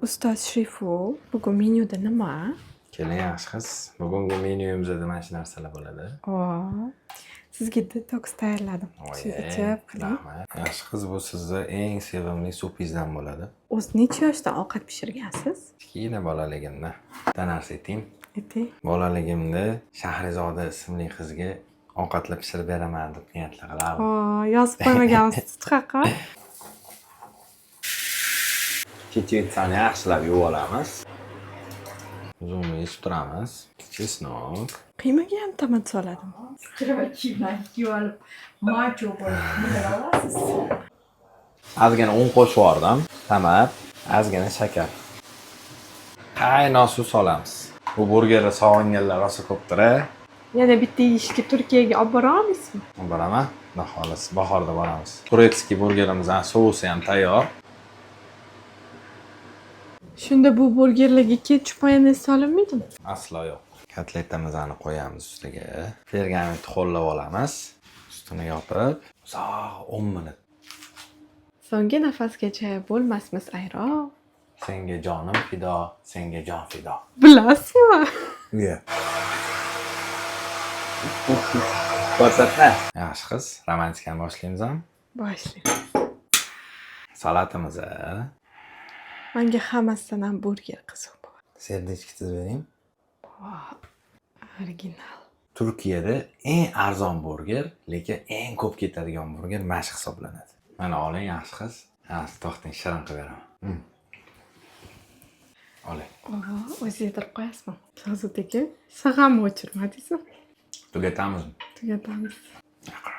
Ustoz Shrifu, bugun menyuda nima? Keling yaxshi qiz. Bugungi menyuyimizda mana shu narsalar bo'ladi. Sizga detoks tayyorladim. Siz ichib qiling. Rahmat. Yaxshi qiz, bu sizni eng sevimli supingizdan bo'ladi. O'zi necha yoshda ovqat pishirgansiz? Kichkina bolaligimda. Bitta narsa aytaymi? Ayting. Bolaligimda Shahrizoda ismli qizga ovqatlar pishirib beraman deb niyatlar qilardim. Yozib qo'ymagansiz haqqa. Chechetsani yaxshilab yuvib olamiz. Uzumni yechib turamiz. Chesnok. Qiymaga ham tomat soladim. Kiyimlar kiyib macho bo'lib bilib olasiz. Ozgina un qo'shib yubordim. Tomat, ozgina shakar. Qaynoq suv solamiz. Bu burgerni sog'inganlar rosa ko'pdir-a. Yana bitta yeyishga Turkiyaga olib bora olasizmi? Boraman. Xudo xolasa bahorda boramiz. Turetskiy burgerimizdan sousi ham tayyor. Shunda bu burgerlarga ketchup mayonez solinmaydimi? Aslo yo'q. Kotletamizni qo'yamiz ustiga. Pergamentni ho'llab olamiz. Ustini yopib, uzoq 10 minut. So'nggi nafasgacha bo'lmasmiz ayro. Senga jonim fido, senga jon fido. Bilasizmi? Yeah. Ko'rsatma. Yaxshi qiz, romantikani boshlaymizmi? Boshlang. Salatimizni, Menga hammasidan ham burger qiziq bo'ladi. serdechka tizib bering. Original. Turkiyada eng arzon burger, lekin eng ko'p ketadigan burger mashq hisoblanadi. Mana oling yaxshi qiz. Yaxshi to'xting, shirin qilib beraman. Oling. O'zi yedirib qo'yasizmi? Shahzod aka, sig'amni o'chirmadingizmi? Tugatamizmi? Tugatamiz. Yo'q.